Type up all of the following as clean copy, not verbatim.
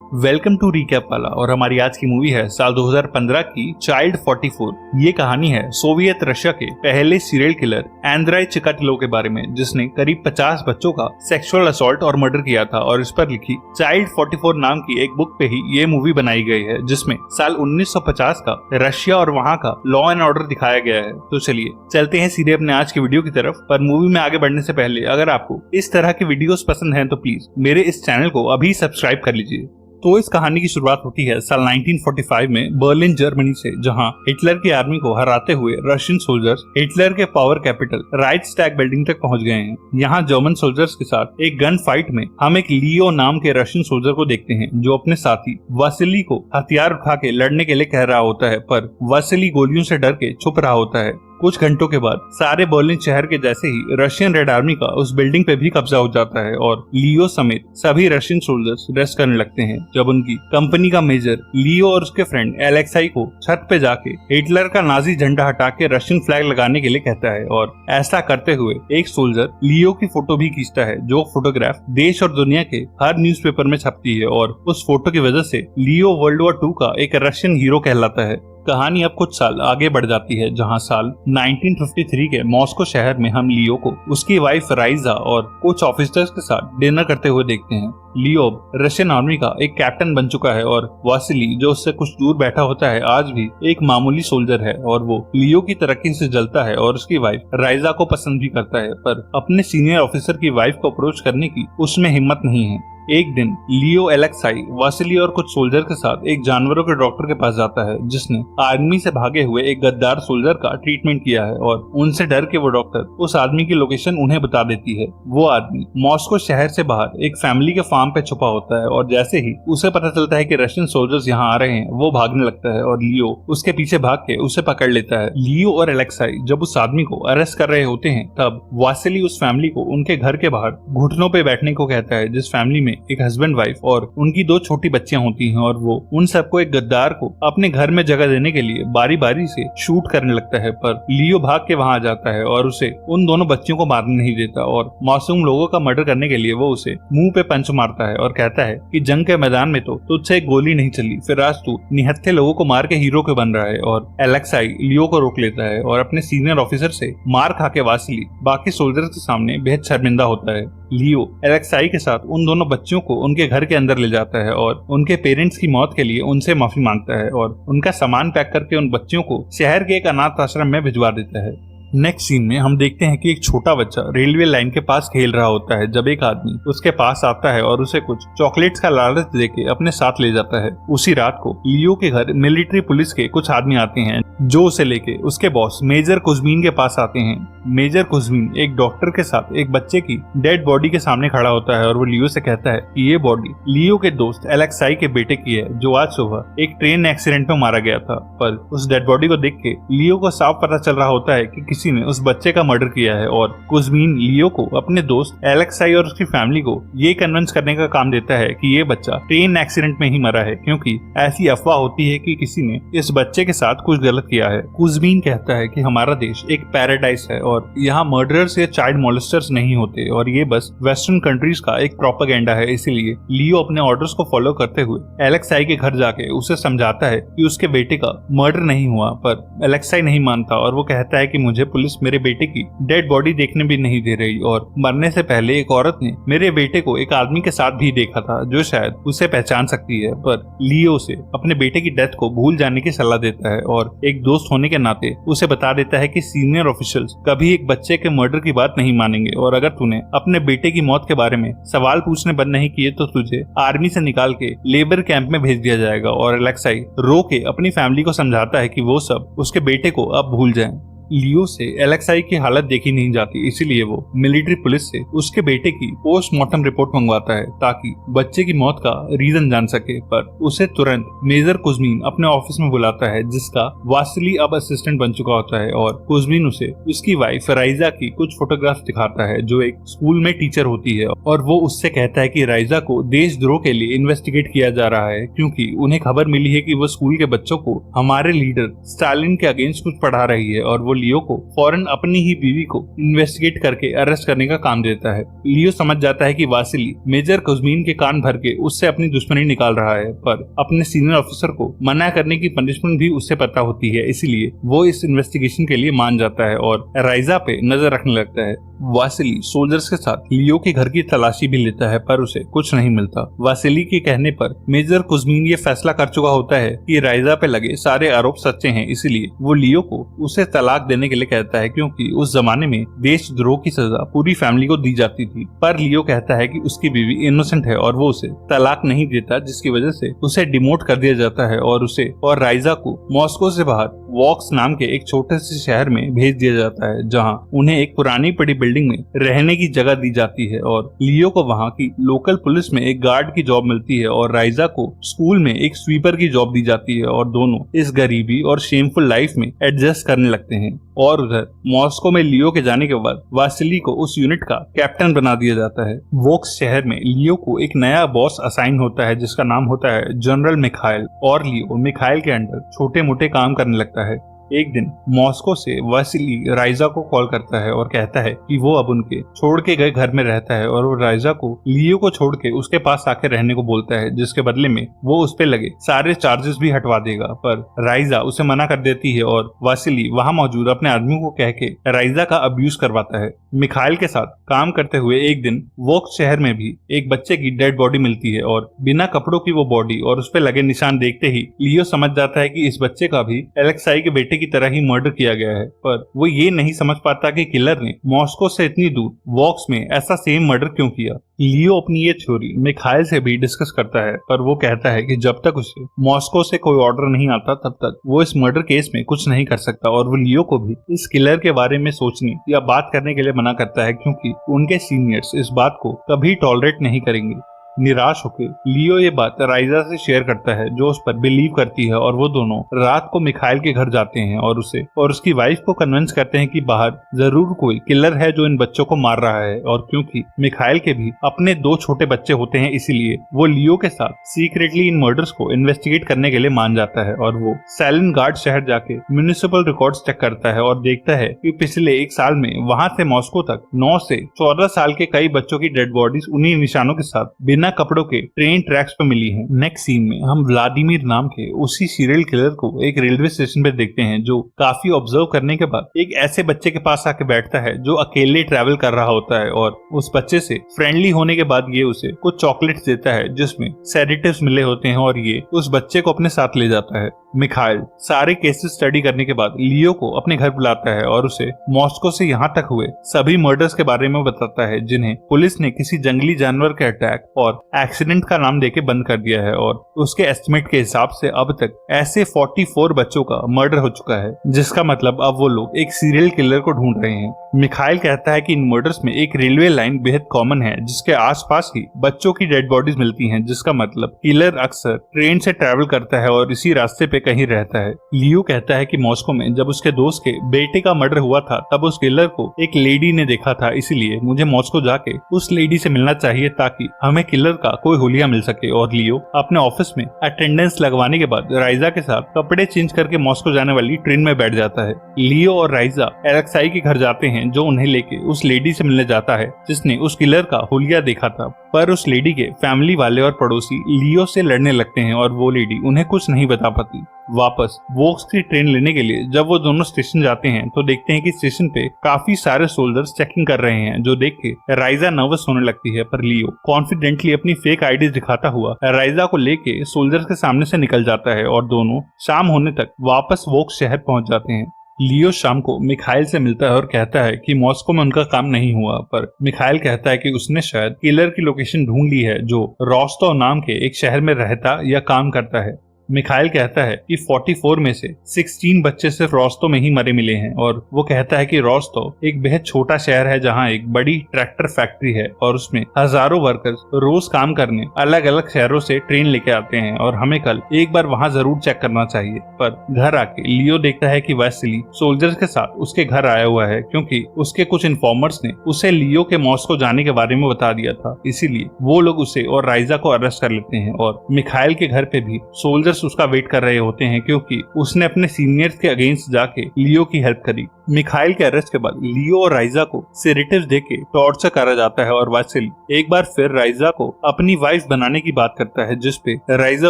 Welcome to recap वाला। और हमारी आज की मूवी है साल 2015 की चाइल्ड 44। ये कहानी है सोवियत रशिया के पहले सीरियल किलर एंद्राई चिकाटिलो के बारे में, जिसने करीब 50 बच्चों का सेक्सुअल असॉल्ट और मर्डर किया था। और इस पर लिखी चाइल्ड 44 नाम की एक बुक पे ही ये मूवी बनाई गई है, जिसमें साल 1950 का रशिया और वहाँ का लॉ एंड ऑर्डर दिखाया गया है। तो चलिए चलते हैं सीधे अपने आज की वीडियो की तरफ। पर मूवी में आगे बढ़ने से पहले अगर आपको इस तरह के वीडियोस पसंद हैं तो प्लीज मेरे इस चैनल को अभी सब्सक्राइब कर लीजिए। तो इस कहानी की शुरुआत होती है साल 1945 में बर्लिन जर्मनी से, जहां हिटलर की आर्मी को हराते हुए रशियन सोल्जर्स हिटलर के पावर कैपिटल राइट्सटैग बिल्डिंग तक पहुंच गए हैं। यहां जर्मन सोल्जर्स के साथ एक गन फाइट में हम एक लियो नाम के रशियन सोल्जर को देखते हैं, जो अपने साथी वासिली को हथियार उठा के लड़ने के लिए कह रहा होता है, पर वासिली गोलियों से डर के छुप रहा होता है। कुछ घंटों के बाद सारे बर्लिन शहर के जैसे ही रशियन रेड आर्मी का उस बिल्डिंग पे भी कब्जा हो जाता है और लियो समेत सभी रशियन सोल्जर्स रेस्ट करने लगते हैं, जब उनकी कंपनी का मेजर लियो और उसके फ्रेंड एलेक्साई को छत पे जाके हिटलर का नाजी झंडा हटा के रशियन फ्लैग लगाने के लिए कहता है। और ऐसा करते हुए एक सोल्जर लियो की फोटो भी खींचता है, जो फोटोग्राफ देश और दुनिया के हर न्यूज़पेपर में छपती है। और उस फोटो की वजह से लियो वर्ल्ड वॉर 2 का एक रशियन हीरो कहलाता है। कहानी अब कुछ साल आगे बढ़ जाती है, जहां साल 1953 के मॉस्को शहर में हम लियो को उसकी वाइफ राइजा और कुछ ऑफिसर्स के साथ डिनर करते हुए देखते हैं। लियो रशियन आर्मी का एक कैप्टन बन चुका है और वासिली, जो उससे कुछ दूर बैठा होता है, आज भी एक मामूली सोल्जर है। और वो लियो की तरक्की से जलता है और उसकी वाइफ राइजा को पसंद भी करता है, पर अपने सीनियर ऑफिसर की वाइफ को अप्रोच करने की उसमें हिम्मत नहीं है। एक दिन लियो एलेक्साई वासिली और कुछ सोल्जर के साथ एक जानवरों के डॉक्टर के पास जाता है, जिसने आर्मी से भागे हुए एक गद्दार सोल्जर का ट्रीटमेंट किया है। और उनसे डर के वो डॉक्टर उस आदमी की लोकेशन उन्हें बता देती है। वो आदमी मॉस्को शहर से बाहर एक फैमिली के फार्म पे छुपा होता है, और जैसे ही उसे पता चलता है कि रशियन सोल्जर्स यहाँ आ रहे हैं, वो भागने लगता है और लियो उसके पीछे भाग के उसे पकड़ लेता है। लियो और एलेक्साई जब उस आदमी को अरेस्ट कर रहे होते हैं, तब वासिली उस फैमिली को उनके घर के बाहर घुटनों पे बैठने को कहता है, जिस फैमिली में एक हस्बैंड वाइफ और उनकी 2 छोटी बच्चियां होती हैं। और वो उन सबको एक गद्दार को अपने घर में जगह देने के लिए बारी बारी से शूट करने लगता है, पर लियो भाग के वहां आ जाता है और उसे उन दोनों बच्चियों को मारने नहीं देता। और मासूम लोगों का मर्डर करने के लिए वो उसे मुंह पे पंच मारता है और कहता है कि जंग के मैदान में तो तुझसे एक गोली नहीं चली, फिर आज तू निहत्थे लोगों को मार के हीरो के बन रहा है। और एलेक्साई लियो को रोक लेता है और अपने सीनियर ऑफिसर से मार खा के वासिली बाकी सोल्जर्स के सामने बेहद शर्मिंदा होता है। लियो एलेक्साई के साथ उन दोनों बच्चियों को उनके घर के अंदर ले जाता है और उनके पेरेंट्स की मौत के लिए उनसे माफी मांगता है, और उनका सामान पैक करके उन बच्चियों को शहर के एक अनाथ आश्रम में भिजवा देता है। नेक्स्ट सीन में हम देखते हैं कि एक छोटा बच्चा रेलवे लाइन के पास खेल रहा होता है, जब एक आदमी उसके पास आता है और उसे कुछ चॉकलेट्स का लालच देके अपने साथ ले जाता है। उसी रात को लियो के घर मिलिट्री पुलिस के कुछ आदमी आते हैं, जो उसे लेके उसके बॉस मेजर कुज़्मीन के पास आते हैं। मेजर कुज़्मीन एक डॉक्टर के साथ एक बच्चे की डेड बॉडी के सामने खड़ा होता है और वो लियो से कहता है कि ये बॉडी लियो के दोस्त एलेक्साई के बेटे की है, जो आज सुबह एक ट्रेन एक्सीडेंट में मारा गया था। पर उस डेड बॉडी को देख के लियो को साफ पता चल रहा होता है कि किसी ने उस बच्चे का मर्डर किया है। और कुज़्मीन लियो को अपने दोस्त एलेक्साई और उसकी फैमिली को ये कन्विंस करने का काम देता है कि ये बच्चा ट्रेन एक्सीडेंट में ही मरा है, क्योंकि ऐसी अफवाह होती है कि किसी ने इस बच्चे के साथ कुछ गलत किया है। कुज़्मीन कहता है कि हमारा देश एक पैराडाइज है और यहाँ मर्डरर्स या चाइल्ड मोलेस्टर्स नहीं होते, और ये बस वेस्टर्न कंट्रीज का एक प्रोपेगेंडा है। इसीलिए लियो अपने ऑर्डर्स को फॉलो करते हुए एलेक्साई के घर जाके उसे समझाता है कि उसके बेटे का मर्डर नहीं हुआ, पर एलेक्साई नहीं मानता और वो कहता है कि मुझे पुलिस मेरे बेटे की डेड बॉडी देखने भी नहीं दे रही, और मरने से पहले एक औरत ने मेरे बेटे को एक आदमी के साथ भी देखा था, जो शायद उसे पहचान सकती है। पर लियो उसे अपने बेटे की डेथ को भूल जाने की सलाह देता है और एक दोस्त होने के नाते उसे बता देता है कि सीनियर ऑफिशियल्स कभी एक बच्चे के मर्डर की बात नहीं मानेंगे, और अगर तूने अपने बेटे की मौत के बारे में सवाल पूछने बंद नहीं किए तो तुझे आर्मी से निकाल के लेबर कैंप में भेज दिया जाएगा। और एलेक्साई रो के अपनी फैमिली को समझाता है कि वो सब उसके बेटे को अब भूल जाएं। लियो से एलेक्साई की हालत देखी नहीं जाती, इसीलिए वो मिलिट्री पुलिस से उसके बेटे की पोस्टमार्टम रिपोर्ट मंगवाता है ताकि बच्चे की मौत का रीजन जान सके। पर उसे तुरंत मेजर कुज़्मीन अपने ऑफिस में बुलाता है, जिसका वासिली अब असिस्टेंट बन चुका होता है। और कुज़्मीन उसे उसकी वाइफ राइजा की कुछ फोटोग्राफ दिखाता है, जो एक स्कूल में टीचर होती है, और वो उससे कहता है कि राइजा को देशद्रोह के लिए इन्वेस्टिगेट किया जा रहा है, क्योंकि उन्हें खबर मिली है कि वो स्कूल के बच्चों को हमारे लीडर स्टालिन के अगेंस्ट कुछ पढ़ा रही है। और वो लियो को फौरन अपनी ही बीवी को इन्वेस्टिगेट करके अरेस्ट करने का काम देता है। लियो समझ जाता है कि वासिली मेजर कुज़्मीन के कान भर के उससे अपनी दुश्मनी निकाल रहा है, पर अपने सीनियर ऑफिसर को मना करने की पनिशमेंट भी उससे पता होती है, इसीलिए वो इस इन्वेस्टिगेशन के लिए मान जाता है और राइजा पे नजर रखने लगता है। वासिली सोल्जर्स के साथ लियो के घर की तलाशी भी लेता है, पर उसे कुछ नहीं मिलता। वासिली के कहने पर मेजर कुज़्मीन ये फैसला कर चुका होता है कि राइजा पे लगे सारे आरोप सच्चे हैं, इसीलिए वो लियो को उसे तलाक देने के लिए कहता है, क्योंकि उस जमाने में देशद्रोह की सजा पूरी फैमिली को दी जाती थी। पर लियो कहता है कि उसकी बीवी इनोसेंट है और वो उसे तलाक नहीं देता, जिसकी वजह से उसे डिमोट कर दिया जाता है और उसे और राइजा को मॉस्को से बाहर वॉक्स नाम के एक छोटे से शहर में भेज दिया जाता है, जहां उन्हें एक पुरानी पड़ी बिल्डिंग में रहने की जगह दी जाती है और लियो को वहां की लोकल पुलिस में एक गार्ड की जॉब मिलती है और राइजा को स्कूल में एक स्वीपर की जॉब दी जाती है और दोनों इस गरीबी और शेमफुल लाइफ में एडजस्ट करने लगते हैं। और उधर मॉस्को में लियो के जाने के बाद वासिली को उस यूनिट का कैप्टन बना दिया जाता है। वोक्स शहर में लियो को एक नया बॉस असाइन होता है जिसका नाम होता है जनरल मिखाइल, और लियो मिखाइल के अंडर छोटे मोटे काम करने लगता है। एक दिन मॉस्को से वासिली राइजा को कॉल करता है और कहता है कि वो अब उनके छोड़ के गए घर में रहता है और वो राइजा को लियो को छोड़ के उसके पास आके रहने को बोलता है, जिसके बदले में वो उस पे लगे सारे चार्जेस भी हटवा देगा। पर राइजा उसे मना कर देती है और वासिली वहां मौजूद अपने आदमियों को कह के राइजा का अब्यूज करवाता है। मिखाइल के साथ काम करते हुए एक दिन वोक्स शहर में भी एक बच्चे की डेड बॉडी मिलती है और बिना कपड़ों की वो बॉडी और उस पे लगे निशान देखते ही लियो समझ जाता है कि इस बच्चे का भी एलेक्साई के बेटे की तरह ही मर्डर किया गया है। पर वो ये नहीं समझ पाता कि किलर ने मॉस्को से इतनी दूर वॉक्स में ऐसा सेम मर्डर क्यों किया। लियो अपनी ये थ्योरी मिखाइल से भी डिस्कस करता है, पर वो कहता है कि जब तक उसे मॉस्को से कोई ऑर्डर नहीं आता तब तक वो इस मर्डर केस में कुछ नहीं कर सकता, और वो लियो को भी इस किलर के बारे में सोचने या बात करने के लिए मना करता है, क्योंकि उनके सीनियर्स इस बात को कभी टॉलरेट नहीं करेंगे। निराश होकर लियो ये बात राइजा से शेयर करता है, जो उस पर बिलीव करती है, और वो दोनों रात को मिखाइल के घर जाते हैं और उसे और उसकी वाइफ को कन्विंस करते हैं कि बाहर जरूर कोई किलर है जो इन बच्चों को मार रहा है। और क्योंकि मिखाइल के भी अपने 2 छोटे बच्चे होते हैं, इसीलिए वो लियो के साथ सीक्रेटली इन मर्डर्स को इन्वेस्टिगेट करने के लिए मान जाता है। और वो सैलिन गार्ड शहर जाके म्युनिसिपल रिकॉर्ड्स चेक करता है और देखता है कि पिछले 1 साल में वहां से मॉस्को तक 9 से 14 साल के कई बच्चों की डेड बॉडीज उन्हीं निशानों के साथ बिना कपड़ों के ट्रेन ट्रैक्स पर मिली हैं। नेक्स्ट सीन में हम व्लादिमीर नाम के उसी सीरियल किलर को एक रेलवे स्टेशन पे देखते हैं, जो काफी ऑब्जर्व करने के बाद एक ऐसे बच्चे के पास आके बैठता है जो अकेले ट्रैवल कर रहा होता है, और उस बच्चे से फ्रेंडली होने के बाद ये उसे कुछ चॉकलेट्स देता है जिसमें सेडेटिव्स मिले होते हैं, और ये उस बच्चे को अपने साथ ले जाता है। मिखाइल सारे केसेस स्टडी करने के बाद लियो को अपने घर बुलाता है और उसे मॉस्को से यहाँ तक हुए सभी मर्डर्स के बारे में बताता है, जिन्हें पुलिस ने किसी जंगली जानवर के अटैक और एक्सीडेंट का नाम देके बंद कर दिया है। और उसके एस्टिमेट के हिसाब से अब तक ऐसे 44 बच्चों का मर्डर हो चुका है, जिसका मतलब अब वो लोग एक सीरियल किलर को ढूंढ रहे हैं। मिखाइल कहता है कि इन मर्डर्स में एक रेलवे लाइन बेहद कॉमन है, जिसके आसपास ही बच्चों की डेड बॉडीज मिलती हैं, जिसका मतलब किलर अक्सर ट्रेन से ट्रैवल करता है और इसी रास्ते पे कहीं रहता है। लियो कहता है कि मॉस्को में जब उसके दोस्त के बेटे का मर्डर हुआ था तब उस किलर को एक लेडी ने देखा था, इसीलिए मुझे मॉस्को जाके उस लेडी से मिलना चाहिए ताकि हमें किलर का कोई हुलिया मिल सके। और लियो अपने ऑफिस में अटेंडेंस लगवाने के बाद राइजा के साथ कपड़े चेंज करके मॉस्को जाने वाली ट्रेन में बैठ जाता है। लियो और राइजा एलेक्साई के घर जाते हैं, जो उन्हें लेके उस लेडी से मिलने जाता है जिसने उस किलर का हुलिया देखा था। पर उस लेडी के फैमिली वाले और पड़ोसी लियो से लड़ने लगते हैं और वो लेडी उन्हें कुछ नहीं बता पाती। वापस वोक्स की ट्रेन लेने के लिए जब वो दोनों स्टेशन जाते हैं तो देखते हैं कि स्टेशन पे काफी सारे सोल्जर्स चेकिंग कर रहे हैं, जो देख के राइजा नर्वस होने लगती है। पर लियो कॉन्फिडेंटली अपनी फेक आईडी दिखाता हुआ राइजा को लेके सोल्जर्स के सामने से निकल जाता है और दोनों शाम होने तक वापस वोक्स शहर पहुंच जाते हैं। लियो शाम को मिखाइल से मिलता है और कहता है कि मॉस्को में उनका काम नहीं हुआ, पर मिखाइल कहता है कि उसने शायद किलर की लोकेशन ढूंढ ली है, जो रोस्टोव नाम के एक शहर में रहता या काम करता है। मिखाइल कहता है कि 44 में से 16 बच्चे सिर्फ रोस्टोव में ही मरे मिले हैं, और वो कहता है कि रोस्टोव एक बेहद छोटा शहर है जहां एक बड़ी ट्रैक्टर फैक्ट्री है और उसमें हजारों वर्कर्स रोज काम करने अलग अलग शहरों से ट्रेन लेके आते हैं, और हमें कल एक बार वहां जरूर चेक करना चाहिए। पर घर आके लियो देखता है कि वासिली सोल्जर्स के साथ उसके घर आया हुआ है, क्योंकि उसके कुछ इन्फॉर्मर्स ने उसे लियो के मॉस्को जाने के बारे में बता दिया था, इसीलिए वो लोग उसे और राइजा को अरेस्ट कर लेते हैं। और मिखाइल के घर पे भी सोल्जर्स सोल्जर्स उसका वेट कर रहे होते हैं क्योंकि उसने अपने सीनियर्स के अगेंस्ट जाके लियो की हेल्प करी। मिखाइल के अरेस्ट के बाद लियो और राइजा को सेडेटिव्स देके टॉर्चर करा जाता है और वासिली एक बार फिर राइजा को अपनी वाइफ बनाने की बात करता है, जिसपे राइजा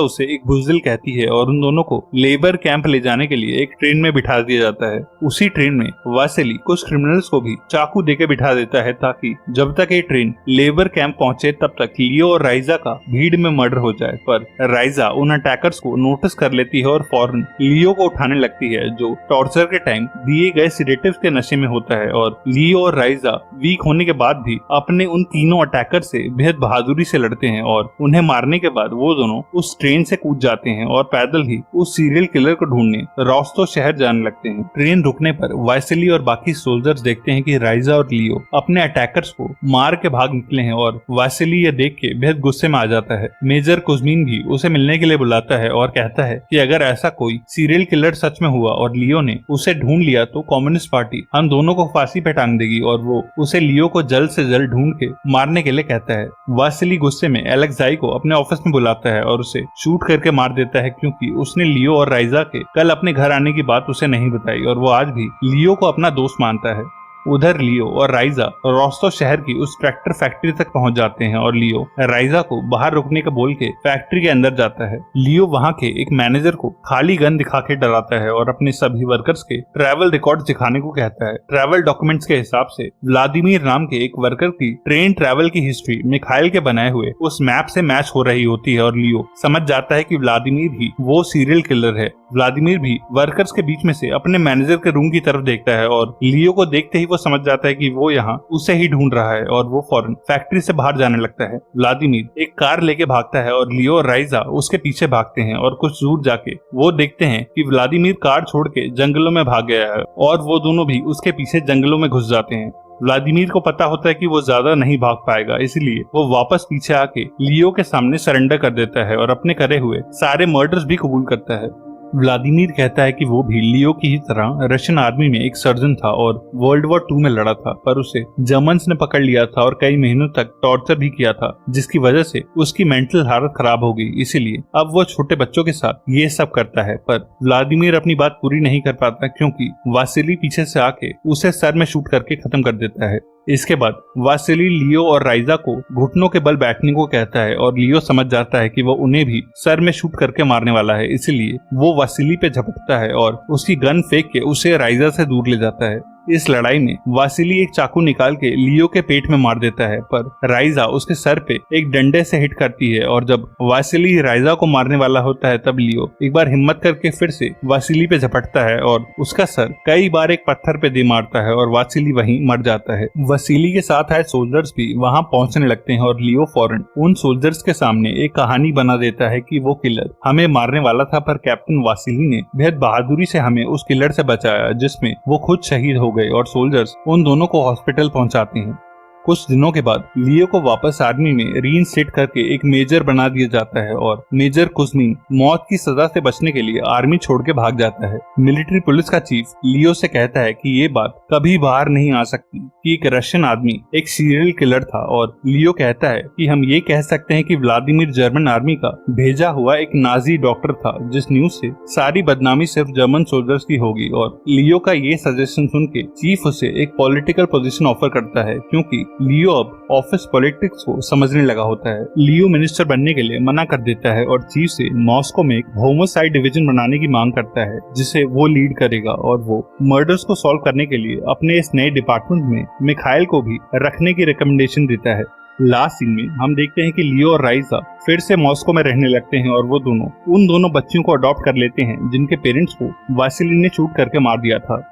उसे एक बुज़दिल कहती है और उन दोनों को लेबर कैंप ले जाने के लिए एक ट्रेन में बिठा दिया जाता है। उसी ट्रेन में वासिली कुछ क्रिमिनल्स को भी चाकू देके बिठा देता है ताकि जब तक ये ट्रेन लेबर कैंप पहुंचे तब तक लियो और राइजा का भीड़ में मर्डर हो जाए। पर राइजा उन अटैकर्स को नोटिस कर लेती है और फौरन लियो को उठाने लगती है, जो टॉर्चर के टाइम दिए गए सेडेटिव्स के नशे में होता है। और लियो और राइजा वीक होने के बाद भी अपने उन तीनों अटैकर से बेहद बहादुरी से लड़ते हैं और उन्हें मारने के बाद वो दोनों उस ट्रेन से कूद जाते हैं और पैदल ही उस सीरियल किलर को ढूंढने रोस्टो शहर जाने लगते हैं। ट्रेन रुकने पर वासिली और बाकी सोल्जर्स देखते हैं कि राइजा और लियो अपने अटैकर्स को मार के भाग निकले हैं और वासिली ये देख के बेहद गुस्से में आ जाता है। मेजर कुज़्मिन भी उसे मिलने के लिए बुलाता है और कहता है कि अगर ऐसा कोई सीरियल किलर सच में हुआ और लियो ने उसे ढूंढ लिया तो कम्युनिस्ट पार्टी हम दोनों को फांसी पे टांग देगी और वो उसे लियो को जल्द से जल्द ढूंढ के मारने के लिए कहता है। वासिली गुस्से में एलेक्साई को अपने ऑफिस में बुलाता है और उसे शूट करके मार देता है क्योंकि उसने लियो और राइजा के कल अपने घर आने की बात उसे नहीं बताई और वो आज भी लियो को अपना दोस्त मानता है। उधर लियो और राइजा रोस्टो शहर की उस ट्रैक्टर फैक्ट्री तक पहुंच जाते हैं और लियो राइजा को बाहर रुकने का बोल के फैक्ट्री के अंदर जाता है। लियो वहां के एक मैनेजर को खाली गन दिखा के डराता है और अपने सभी वर्कर्स के ट्रैवल रिकॉर्ड दिखाने को कहता है। ट्रैवल डॉक्यूमेंट्स के हिसाब से व्लादिमीर नाम के एक वर्कर की ट्रेन ट्रैवल की हिस्ट्री मिखाइल के बनाए हुए उस मैप से मैच हो रही होती है और लियो समझ जाता है कि व्लादिमीर ही वो सीरियल किलर है। व्लादिमीर भी वर्कर्स के बीच में से अपने मैनेजर के रूम की तरफ देखता है और लियो को देखते ही वो समझ जाता है कि वो यहाँ उसे ही ढूंढ रहा है और वो फौरन फैक्ट्री से बाहर जाने लगता है। व्लादिमीर एक कार लेके भागता है और लियो और राइजा उसके पीछे भागते हैं और कुछ दूर जाके वो देखते हैं कि व्लादिमीर कार छोड़ के जंगलों में भाग गया है और वो दोनों भी उसके पीछे जंगलों में घुस जाते हैं। व्लादिमीर को पता होता है कि वो ज्यादा नहीं भाग पाएगा, इसलिए वो वापस पीछे आके लियो के सामने सरेंडर कर देता है और अपने करे हुए सारे मर्डर्स भी कबूल करता है। व्लादिमीर कहता है कि वो भी लियो की ही तरह रशियन आर्मी में एक सर्जन था और वर्ल्ड वॉर 2 में लड़ा था, पर उसे जर्मन्स ने पकड़ लिया था और कई महीनों तक टॉर्चर भी किया था, जिसकी वजह से उसकी मेंटल हालत खराब हो गई। इसीलिए अब वो छोटे बच्चों के साथ ये सब करता है। पर व्लादिमीर अपनी बात पूरी नहीं कर पाता क्योंकि वासिली पीछे से आके उसे सर में शूट करके खत्म कर देता है। इसके बाद वासिली लियो और राइजा को घुटनों के बल बैठने को कहता है और लियो समझ जाता है कि वो उन्हें भी सर में शूट करके मारने वाला है, इसलिए वो वासिली पे झपटता है और उसकी गन फेंक के उसे राइजा से दूर ले जाता है। इस लड़ाई में वासिली एक चाकू निकाल के लियो के पेट में मार देता है, पर राइजा उसके सर पे एक डंडे से हिट करती है और जब वासिली राइजा को मारने वाला होता है तब लियो एक बार हिम्मत करके फिर से वासिली पे झपटता है और उसका सर कई बार एक पत्थर पे दे मारता है और वासिली वहीं मर जाता है। वासिली के साथ आए सोल्जर्स भी वहां पहुंचने लगते हैं और लियो फौरन उन सोल्जर्स के सामने एक कहानी बना देता है कि वो किलर हमें मारने वाला था, पर कैप्टन वासिली ने बेहद बहादुरी से हमें उस किलर से बचाया, जिसमें वो खुद शहीद हो गए और सोल्जर्स उन दोनों को हॉस्पिटल पहुंचाते हैं। कुछ दिनों के बाद लियो को वापस आर्मी में रीइंस्टेट करके एक मेजर बना दिया जाता है और मेजर कुज़्मिन मौत की सजा से बचने के लिए आर्मी छोड़ के भाग जाता है। मिलिट्री पुलिस का चीफ लियो से कहता है कि ये बात कभी बाहर नहीं आ सकती कि एक रशियन आदमी एक सीरियल किलर था, और लियो कहता है कि हम ये कह सकते हैं कि व्लादिमीर जर्मन आर्मी का भेजा हुआ एक नाजी डॉक्टर था, जिस न्यूज से सारी बदनामी सिर्फ जर्मन सोल्जर्स की होगी। और लियो का ये सजेशन सुन के चीफ उसे एक पॉलिटिकल पोजीशन ऑफर करता है क्योंकि लियो अब ऑफिस पॉलिटिक्स को समझने लगा होता है। लियो मिनिस्टर बनने के लिए मना कर देता है और चीफ से मॉस्को में एक होमोसाइड डिवीजन बनाने की मांग करता है, जिसे वो लीड करेगा, और वो मर्डर्स को सॉल्व करने के लिए अपने इस नए डिपार्टमेंट में मिखाइल को भी रखने की रिकमेंडेशन देता है। लास्ट सीन में हम देखते हैं कि लियो और राइजा फिर से मॉस्को में रहने लगते हैं और वो दोनों उन दोनों बच्चियों को अडॉप्ट कर लेते हैं जिनके पेरेंट्स को वासिली ने शूट करके मार दिया था।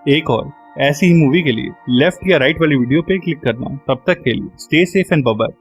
एक और ऐसी ही मूवी के लिए लेफ्ट या राइट वाली वीडियो पे क्लिक करना। तब तक के लिए stay safe and bye bye.